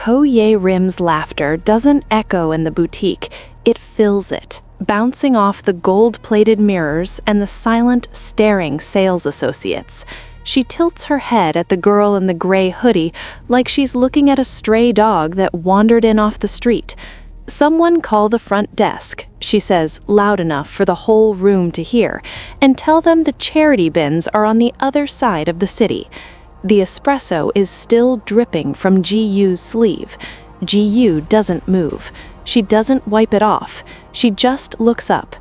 Ko Ye-rim's laughter doesn't echo in the boutique, it fills it, bouncing off the gold-plated mirrors and the silent, staring sales associates. She tilts her head at the girl in the gray hoodie like she's looking at a stray dog that wandered in off the street. "Someone call the front desk," she says loud enough for the whole room to hear, "and tell them the charity bins are on the other side of the city." The espresso is still dripping from Ji-woo's sleeve. Ji-woo doesn't move. She doesn't wipe it off. She just looks up.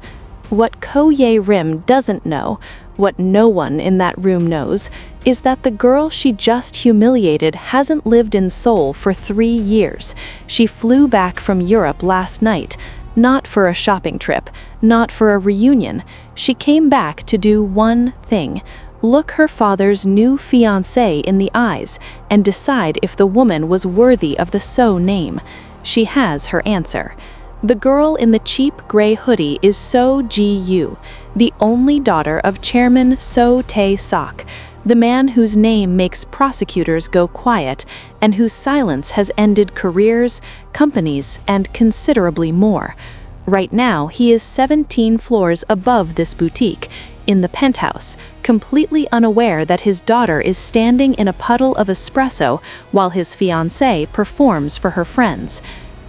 What Ko Ye-rim doesn't know, what no one in that room knows, is that the girl she just humiliated hasn't lived in Seoul for 3 years. She flew back from Europe last night, not for a shopping trip, not for a reunion. She came back to do one thing: look her father's new fiancée in the eyes and decide if the woman was worthy of the Seo name. She has her answer. The girl in the cheap gray hoodie is Seo Ji-woo, the only daughter of Chairman Seo Tae-sok, the man whose name makes prosecutors go quiet and whose silence has ended careers, companies, and considerably more. Right now, he is 17 floors above this boutique, in the penthouse, completely unaware that his daughter is standing in a puddle of espresso while his fiancée performs for her friends.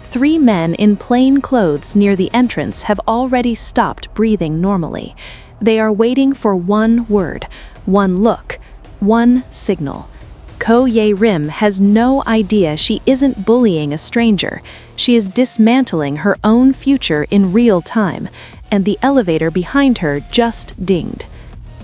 3 men in plain clothes near the entrance have already stopped breathing normally. They are waiting for one word, one look, one signal. Ko Ye-rim has no idea she isn't bullying a stranger. She is dismantling her own future in real time, and the elevator behind her just dinged.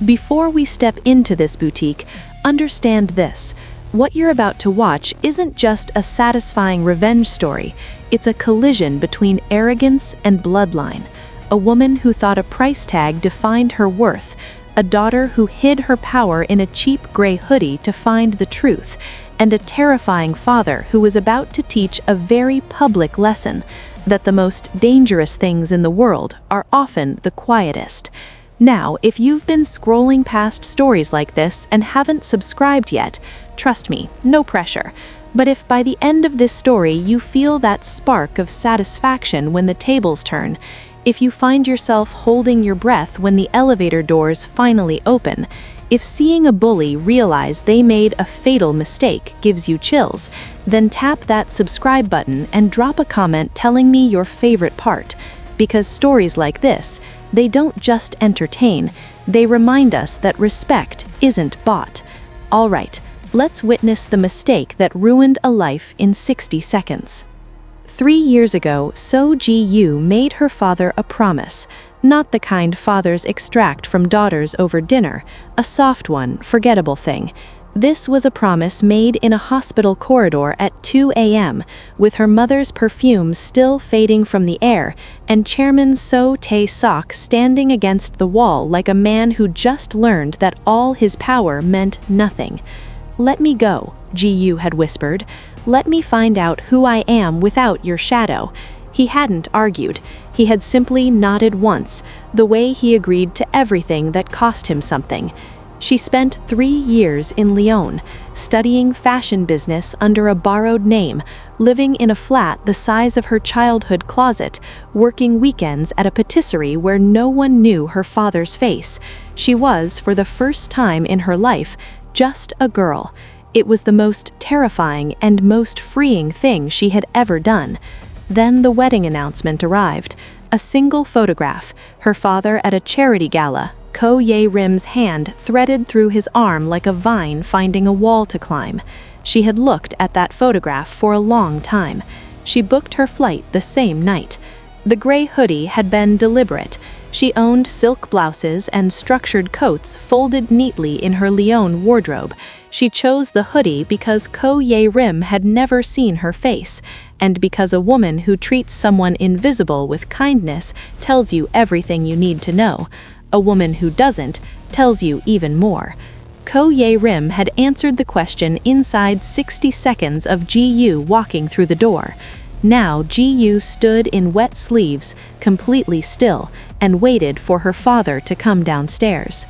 Before we step into this boutique, understand this. What you're about to watch isn't just a satisfying revenge story, it's a collision between arrogance and bloodline. A woman who thought a price tag defined her worth, a daughter who hid her power in a cheap gray hoodie to find the truth, and a terrifying father who was about to teach a very public lesson that the most dangerous things in the world are often the quietest. Now, if you've been scrolling past stories like this and haven't subscribed yet, trust me, no pressure. But if by the end of this story you feel that spark of satisfaction when the tables turn, if you find yourself holding your breath when the elevator doors finally open, if seeing a bully realize they made a fatal mistake gives you chills, then tap that subscribe button and drop a comment telling me your favorite part. Because stories like this, they don't just entertain, they remind us that respect isn't bought. All right, let's witness the mistake that ruined a life in 60 seconds. 3 years ago, Seo Ji-woo made her father a promise, not the kind fathers extract from daughters over dinner, a soft one, forgettable thing. This was a promise made in a hospital corridor at 2 a.m., with her mother's perfume still fading from the air, and Chairman Seo Tae-sok standing against the wall like a man who just learned that all his power meant nothing. "Let me go," Ji-woo had whispered. "Let me find out who I am without your shadow." He hadn't argued. He had simply nodded once, the way he agreed to everything that cost him something. She spent 3 years in Lyon, studying fashion business under a borrowed name, living in a flat the size of her childhood closet, working weekends at a patisserie where no one knew her father's face. She was, for the first time in her life, just a girl. It was the most terrifying and most freeing thing she had ever done. Then the wedding announcement arrived. A single photograph, her father at a charity gala, Ko Ye-rim's hand threaded through his arm like a vine finding a wall to climb. She had looked at that photograph for a long time. She booked her flight the same night. The gray hoodie had been deliberate. She owned silk blouses and structured coats folded neatly in her Lyon wardrobe. She chose the hoodie because Ko Ye-rim had never seen her face, and because a woman who treats someone invisible with kindness tells you everything you need to know. A woman who doesn't tells you even more. Ko Ye-rim had answered the question inside 60 seconds of Ji-woo walking through the door. Now Ji-woo stood in wet sleeves, completely still, and waited for her father to come downstairs.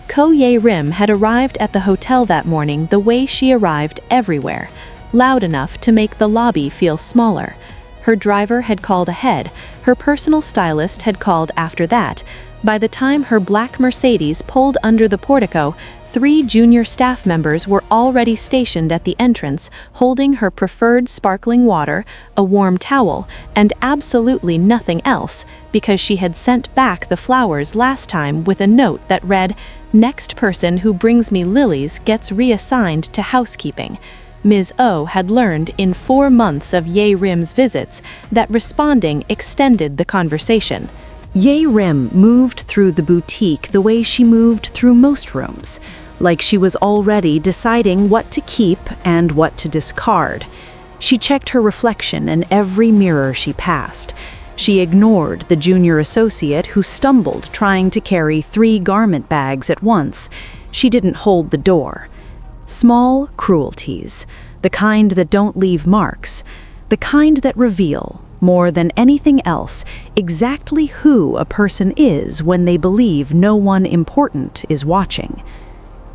Ko Ye-rim had arrived at the hotel that morning the way she arrived everywhere, loud enough to make the lobby feel smaller. Her driver had called ahead, her personal stylist had called after that. By the time her black Mercedes pulled under the portico, 3 junior staff members were already stationed at the entrance, holding her preferred sparkling water, a warm towel, and absolutely nothing else, because she had sent back the flowers last time with a note that read, "Next person who brings me lilies gets reassigned to housekeeping." Ms. O had learned in 4 months of Ye Rim's visits that responding extended the conversation. Ye Rim moved through the boutique the way she moved through most rooms, like she was already deciding what to keep and what to discard. She checked her reflection in every mirror she passed. She ignored the junior associate who stumbled trying to carry 3 garment bags at once. She didn't hold the door. Small cruelties, the kind that don't leave marks, the kind that reveal, more than anything else, exactly who a person is when they believe no one important is watching.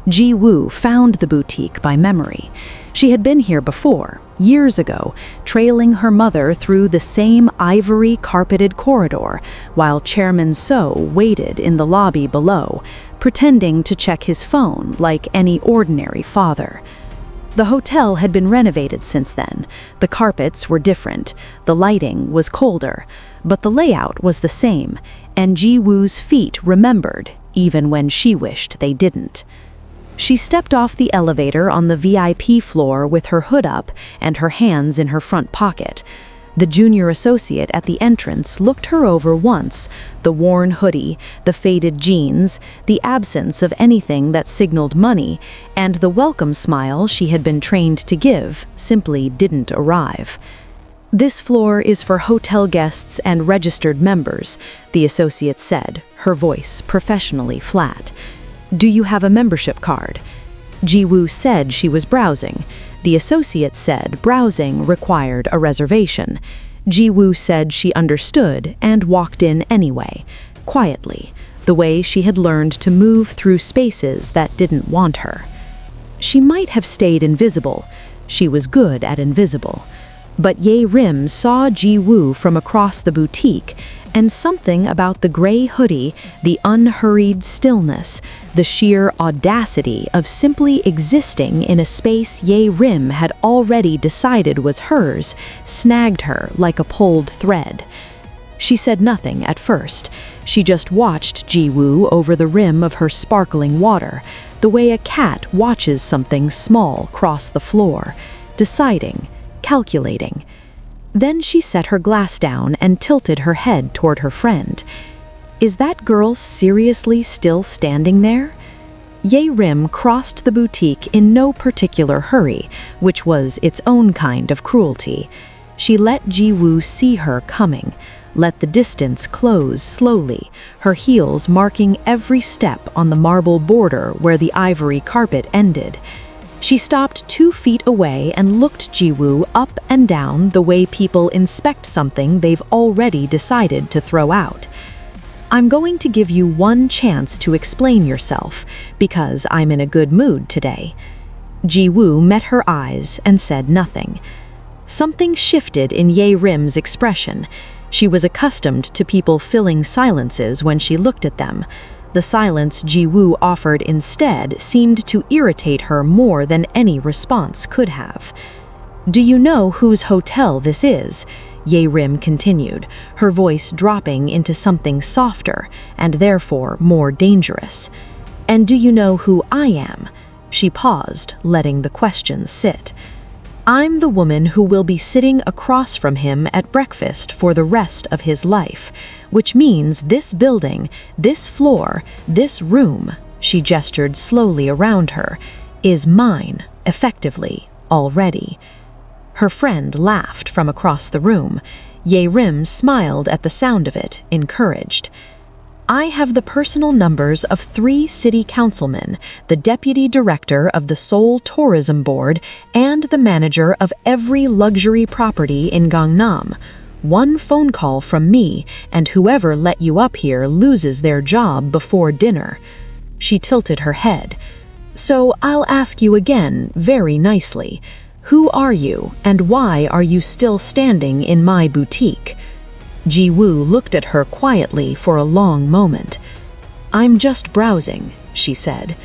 Ji-woo found the boutique by memory. She had been here before, years ago, trailing her mother through the same ivory carpeted corridor, while Chairman Seo waited in the lobby below, pretending to check his phone like any ordinary father. The hotel had been renovated since then. The carpets were different, the lighting was colder, but the layout was the same, and Ji-woo's feet remembered, even when she wished they didn't. She stepped off the elevator on the VIP floor with her hood up and her hands in her front pocket. The junior associate at the entrance looked her over once, the worn hoodie, the faded jeans, the absence of anything that signaled money, and the welcome smile she had been trained to give simply didn't arrive. "This floor is for hotel guests and registered members," the associate said, her voice professionally flat. "Do you have a membership card?" Ji-woo said she was browsing. The associate said browsing required a reservation. Ji-woo said she understood and walked in anyway, quietly, the way she had learned to move through spaces that didn't want her. She might have stayed invisible. She was good at invisible. But Ye Rim saw Ji-woo from across the boutique, and something about the gray hoodie, the unhurried stillness, the sheer audacity of simply existing in a space Ye Rim had already decided was hers, snagged her like a pulled thread. She said nothing at first. She just watched Ji-woo over the rim of her sparkling water, the way a cat watches something small cross the floor, deciding, calculating. Then she set her glass down and tilted her head toward her friend. Is that girl seriously still standing there? Ye Rim crossed the boutique in no particular hurry, which was its own kind of cruelty. She let Ji-woo see her coming, let the distance close slowly, her heels marking every step on the marble border where the ivory carpet ended. She stopped 2 feet away and looked Ji-woo up and down the way people inspect something they've already decided to throw out. "I'm going to give you one chance to explain yourself, because I'm in a good mood today." Ji-woo met her eyes and said nothing. Something shifted in Ye Rim's expression. She was accustomed to people filling silences when she looked at them. The silence Ji-woo offered instead seemed to irritate her more than any response could have. "Do you know whose hotel this is?" Ye Rim continued, her voice dropping into something softer and therefore more dangerous. "And do you know who I am?" She paused, letting the question sit. "I'm the woman who will be sitting across from him at breakfast for the rest of his life, which means this building, this floor, this room," she gestured slowly around her, "is mine, effectively, already." Her friend laughed from across the room. Ye Rim smiled at the sound of it, encouraged. "I have the personal numbers of 3 city councilmen, the deputy director of the Seoul Tourism Board, and the manager of every luxury property in Gangnam. One phone call from me, and whoever let you up here loses their job before dinner." She tilted her head. "So I'll ask you again, very nicely. "Who are you, and why are you still standing in my boutique?" Ji-woo looked at her quietly for a long moment. "I'm just browsing," she said.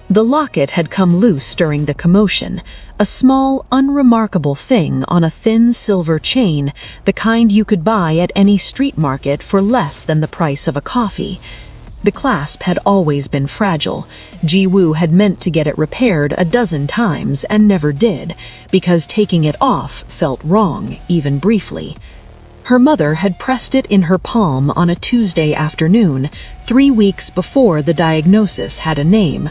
The locket had come loose during the commotion, a small, unremarkable thing on a thin silver chain, the kind you could buy at any street market for less than the price of a coffee. The clasp had always been fragile. Ji-woo had meant to get it repaired a dozen times and never did, because taking it off felt wrong, even briefly. Her mother had pressed it in her palm on a Tuesday afternoon, 3 weeks before the diagnosis had a name.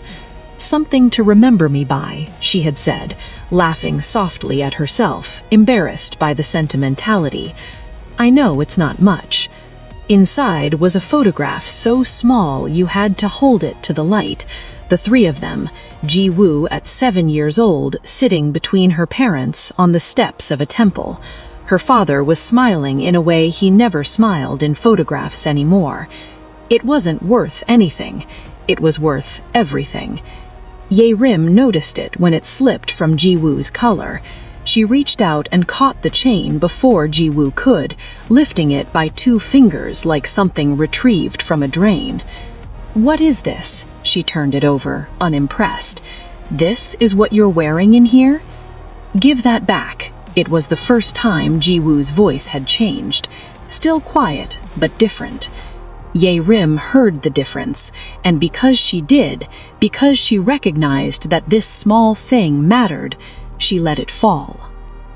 "Something to remember me by," she had said, laughing softly at herself, embarrassed by the sentimentality. "I know it's not much." Inside was a photograph so small you had to hold it to the light. The three of them, Ji-woo at 7 years old, sitting between her parents on the steps of a temple. Her father was smiling in a way he never smiled in photographs anymore. It wasn't worth anything. It was worth everything. Ye-rim noticed it when it slipped from Ji-woo's collar. She reached out and caught the chain before Ji-woo could, lifting it by 2 fingers like something retrieved from a drain. "What is this?" She turned it over, unimpressed. "This is what you're wearing in here?" "Give that back." It was the first time Ji-woo's voice had changed. Still quiet, but different. Ye-rim heard the difference, and because she did, because she recognized that this small thing mattered, she let it fall.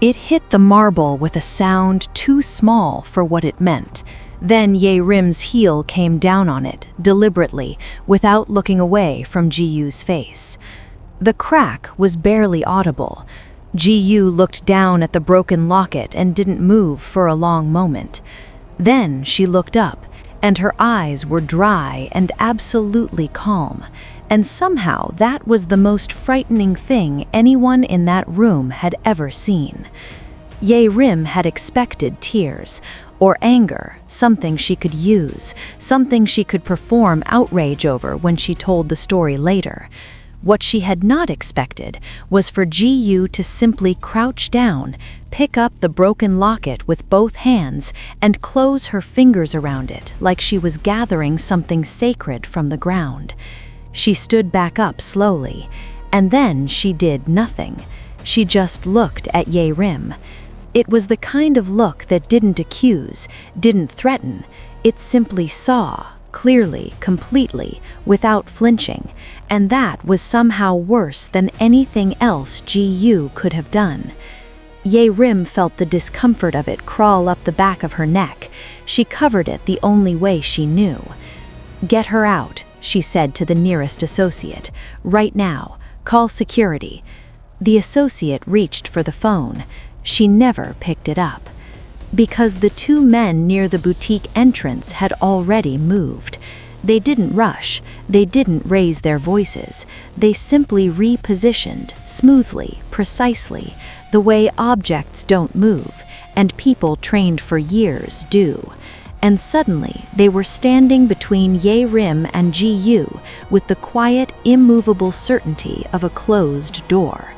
It hit the marble with a sound too small for what it meant. Then Ye-rim's heel came down on it, deliberately, without looking away from Ji-woo's face. The crack was barely audible. Ji-woo looked down at the broken locket and didn't move for a long moment. Then she looked up, and her eyes were dry and absolutely calm, and somehow that was the most frightening thing anyone in that room had ever seen. Ye-rim had expected tears, or anger, something she could use, something she could perform outrage over when she told the story later. What she had not expected was for Ji-woo to simply crouch down, pick up the broken locket with both hands, and close her fingers around it like she was gathering something sacred from the ground. She stood back up slowly, and then she did nothing. She just looked at Ye-rim. It was the kind of look that didn't accuse, didn't threaten. It simply saw, clearly, completely, without flinching, and that was somehow worse than anything else Ji-woo could have done. Ye-rim felt the discomfort of it crawl up the back of her neck. She covered it the only way she knew. "Get her out," she said to the nearest associate. "Right now. Call security." The associate reached for the phone. She never picked it up. Because the 2 men near the boutique entrance had already moved. They didn't rush, they didn't raise their voices, they simply repositioned, smoothly, precisely, the way objects don't move, and people trained for years do. And suddenly they were standing between Ye-rim and Ji-woo with the quiet, immovable certainty of a closed door.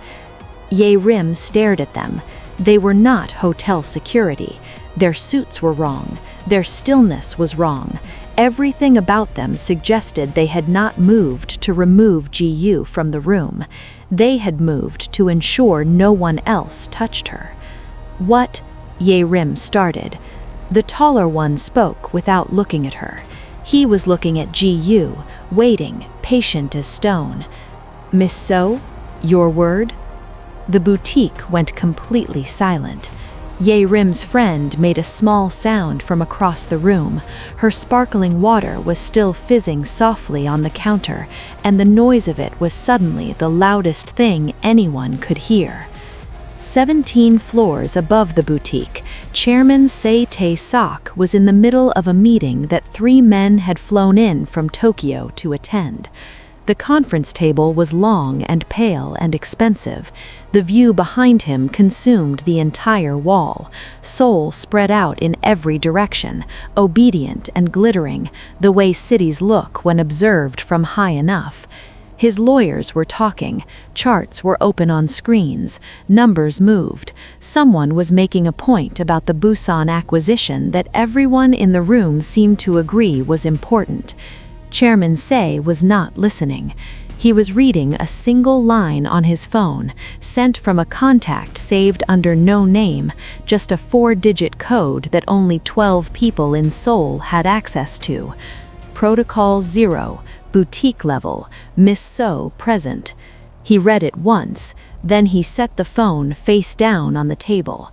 Ye-rim stared at them. They were not hotel security. Their suits were wrong. Their stillness was wrong. Everything about them suggested they had not moved to remove Ji-woo from the room. They had moved to ensure no one else touched her. "What?" Ye-rim started. The taller one spoke without looking at her. He was looking at Ji-woo, waiting, patient as stone. "Miss Seo, your word?" The boutique went completely silent. Ye-rim's friend made a small sound from across the room. Her sparkling water was still fizzing softly on the counter, and the noise of it was suddenly the loudest thing anyone could hear. 17 floors above the boutique, Chairman Seo Tae-sok was in the middle of a meeting that 3 men had flown in from Tokyo to attend. The conference table was long and pale and expensive. The view behind him consumed the entire wall, Seoul spread out in every direction, obedient and glittering, the way cities look when observed from high enough. His lawyers were talking, charts were open on screens, numbers moved. Someone was making a point about the Busan acquisition that everyone in the room seemed to agree was important. Chairman Seo was not listening. He was reading a single line on his phone, sent from a contact saved under no name, just a 4-digit code that only 12 people in Seoul had access to. Protocol 0, boutique level, Miss Seo present. He read it once, then he set the phone face down on the table.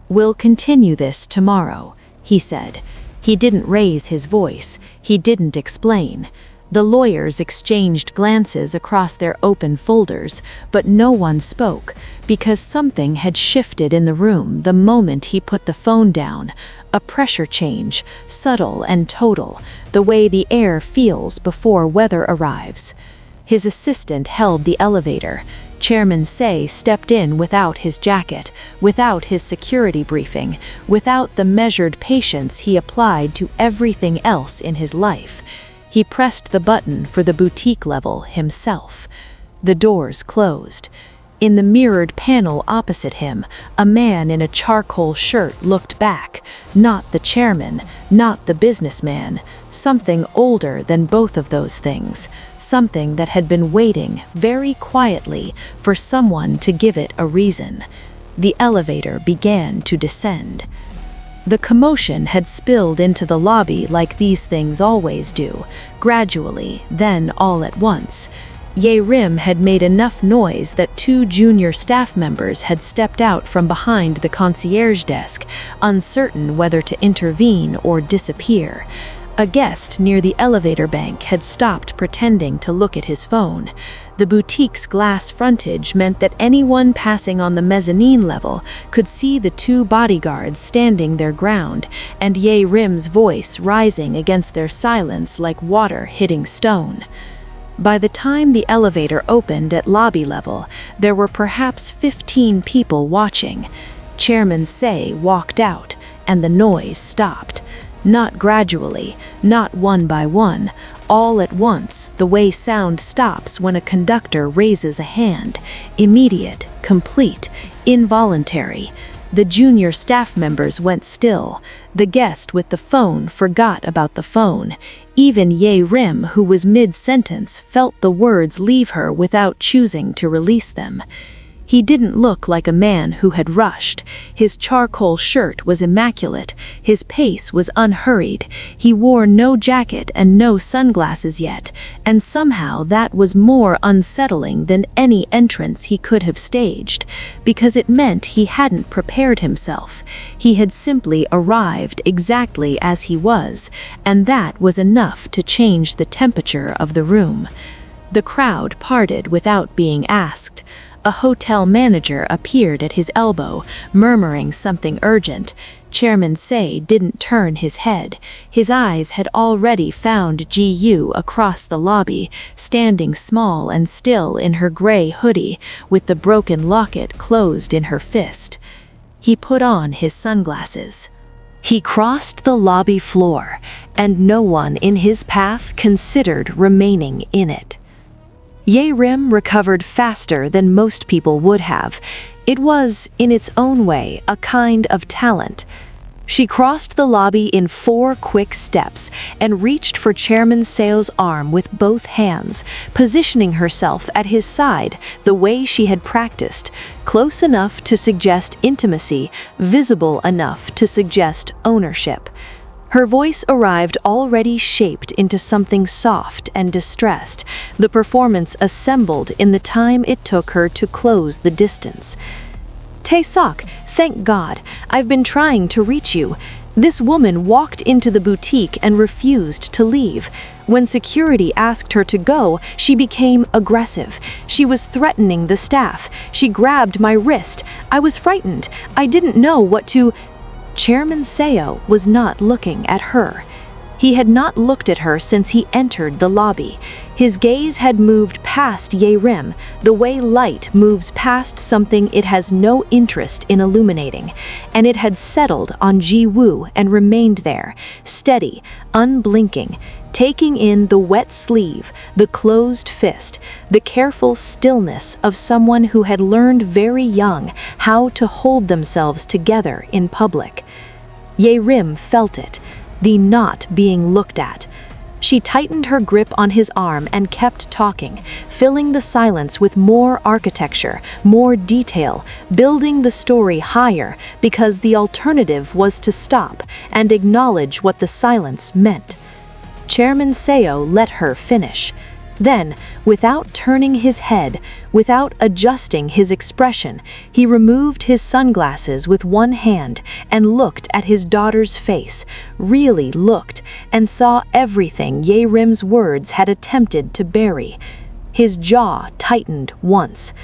"We'll continue this tomorrow," he said. He didn't raise his voice. He didn't explain. The lawyers exchanged glances across their open folders, but no one spoke, because something had shifted in the room the moment he put the phone down. A pressure change, subtle and total, the way the air feels before weather arrives. His assistant held the elevator. Chairman Seo stepped in without his jacket, without his security briefing, without the measured patience he applied to everything else in his life. He pressed the button for the boutique level himself. The doors closed. In the mirrored panel opposite him, a man in a charcoal shirt looked back, not the chairman, not the businessman, something older than both of those things, something that had been waiting very quietly for someone to give it a reason. The elevator began to descend. The commotion had spilled into the lobby like these things always do, gradually, then all at once. Ye Rim had made enough noise that 2 junior staff members had stepped out from behind the concierge desk, uncertain whether to intervene or disappear. A guest near the elevator bank had stopped pretending to look at his phone. The boutique's glass frontage meant that anyone passing on the mezzanine level could see the 2 bodyguards standing their ground, and Ye Rim's voice rising against their silence like water hitting stone. By the time the elevator opened at lobby level, there were perhaps 15 people watching. Chairman Seo walked out, and the noise stopped. Not gradually, not one by one, all at once, the way sound stops when a conductor raises a hand. Immediate, complete, involuntary. The junior staff members went still. The guest with the phone forgot about the phone. Even Ye Rim, who was mid-sentence, felt the words leave her without choosing to release them. He didn't look like a man who had rushed. His charcoal shirt was immaculate. His pace was unhurried. He wore no jacket and no sunglasses yet, and somehow that was more unsettling than any entrance he could have staged, because it meant he hadn't prepared himself. He had simply arrived exactly as he was, and that was enough to change the temperature of the room. The crowd parted without being asked. A hotel manager appeared at his elbow, murmuring something urgent. Chairman Seo didn't turn his head. His eyes had already found Ji-woo across the lobby, standing small and still in her gray hoodie, with the broken locket closed in her fist. He put on his sunglasses. He crossed the lobby floor, and no one in his path considered remaining in it. Ye Rim recovered faster than most people would have. It was, in its own way, a kind of talent. She crossed the lobby in 4 quick steps and reached for Chairman Seo's arm with both hands, positioning herself at his side the way she had practiced, close enough to suggest intimacy, visible enough to suggest ownership. Her voice arrived already shaped into something soft and distressed, the performance assembled in the time it took her to close the distance. Tae-sok, thank God, I've been trying to reach you. This woman walked into the boutique and refused to leave. When security asked her to go, she became aggressive. She was threatening the staff. She grabbed my wrist. I was frightened. I didn't know what to... Chairman Seo was not looking at her. He had not looked at her since he entered the lobby. His gaze had moved past Ye Rim, the way light moves past something it has no interest in illuminating, and it had settled on Ji-woo and remained there, steady, unblinking. taking in the wet sleeve, the closed fist, the careful stillness of someone who had learned very young how to hold themselves together in public. Ye-rim felt it, the not being looked at. She tightened her grip on his arm and kept talking, filling the silence with more architecture, more detail, building the story higher because the alternative was to stop and acknowledge what the silence meant. Chairman Seo let her finish. Then, without turning his head, without adjusting his expression, he removed his sunglasses with one hand and looked at his daughter's face, really looked, and saw everything Ye-rim's words had attempted to bury. His jaw tightened once.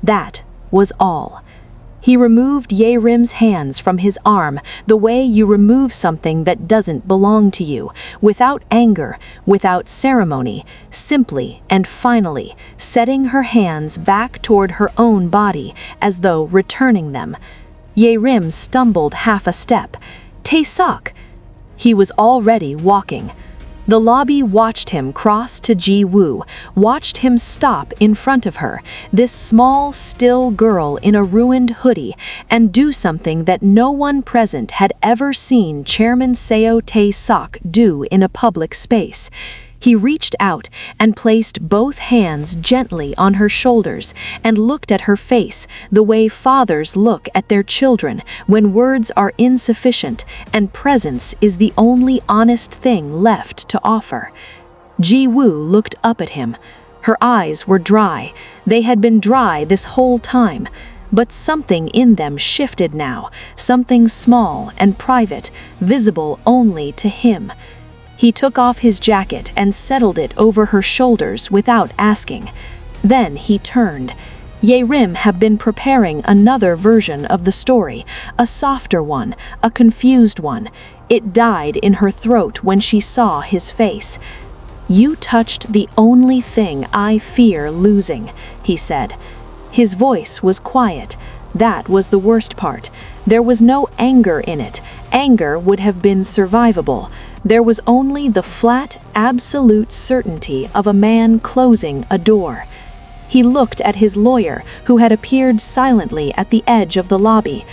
That was all. He removed Ye-rim's hands from his arm the way you remove something that doesn't belong to you, without anger, without ceremony, simply and finally setting her hands back toward her own body as though returning them. Ye-rim stumbled half a step. Tae-sok! He was already walking. The lobby watched him cross to Ji-woo, watched him stop in front of her, this small, still girl in a ruined hoodie, and do something that no one present had ever seen Chairman Seo Tae-sok do in a public space. He reached out and placed both hands gently on her shoulders and looked at her face the way fathers look at their children when words are insufficient and presence is the only honest thing left to offer. Ji-woo looked up at him. Her eyes were dry. They had been dry this whole time. But something in them shifted now, something small and private, visible only to him. He took off his jacket and settled it over her shoulders without asking. Then he turned. Ye-rim had been preparing another version of the story, a softer one, a confused one. It died in her throat when she saw his face. "You touched the only thing I fear losing," he said. His voice was quiet. That was the worst part. There was no anger in it. Anger would have been survivable. There was only the flat, absolute certainty of a man closing a door. He looked at his lawyer, who had appeared silently at the edge of the lobby.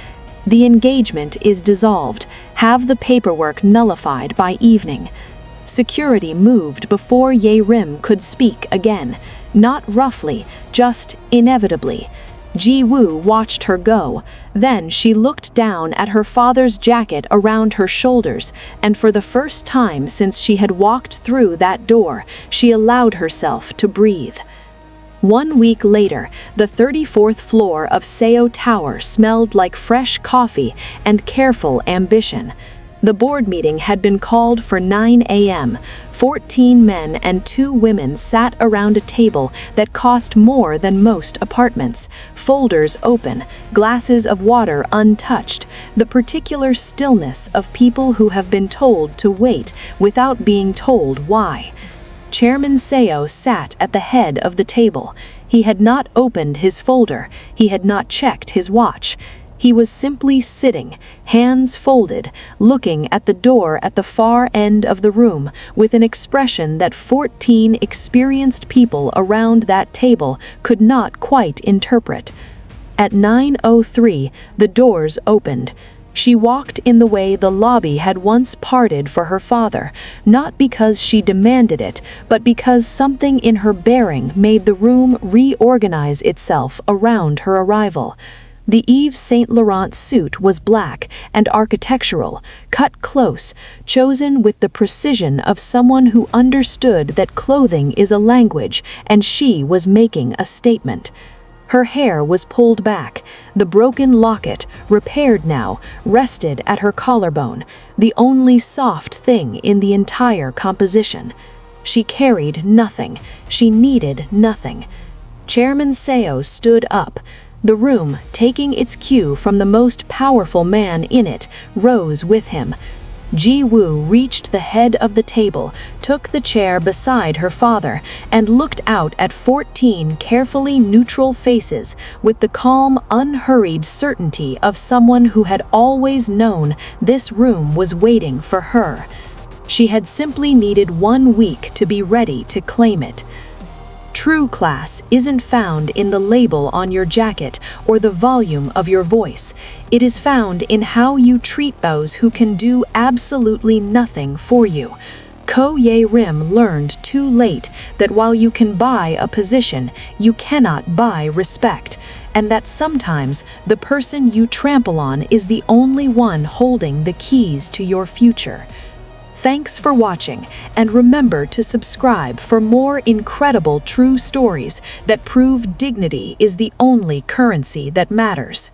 "The engagement is dissolved. Have the paperwork nullified by evening." Security moved before Ye-rim could speak again. Not roughly, just inevitably. Ji-woo watched her go. Then she looked down at her father's jacket around her shoulders, and for the first time since she had walked through that door, she allowed herself to breathe. 1 week later, the 34th floor of Seo Tower smelled like fresh coffee and careful ambition. The board meeting had been called for 9 a.m. 14 men and 2 women sat around a table that cost more than most apartments, folders open, glasses of water untouched, the particular stillness of people who have been told to wait without being told why. Chairman Seo sat at the head of the table. He had not opened his folder. He had not checked his watch. He was simply sitting, hands folded, looking at the door at the far end of the room with an expression that 14 experienced people around that table could not quite interpret. At 9:03, the doors opened. She walked in the way the lobby had once parted for her father, not because she demanded it, but because something in her bearing made the room reorganize itself around her arrival. The Yves Saint Laurent suit was black and architectural, cut close, chosen with the precision of someone who understood that clothing is a language and she was making a statement. Her hair was pulled back. The broken locket, repaired now, rested at her collarbone, the only soft thing in the entire composition. She carried nothing. She needed nothing. Chairman Seo stood up. The room, taking its cue from the most powerful man in it, rose with him. Ji-woo reached the head of the table, took the chair beside her father, and looked out at 14 carefully neutral faces with the calm, unhurried certainty of someone who had always known this room was waiting for her. She had simply needed 1 week to be ready to claim it. True class isn't found in the label on your jacket or the volume of your voice. It is found in how you treat those who can do absolutely nothing for you. Ko Ye-rim learned too late that while you can buy a position, you cannot buy respect, and that sometimes the person you trample on is the only one holding the keys to your future. Thanks for watching, and remember to subscribe for more incredible true stories that prove dignity is the only currency that matters.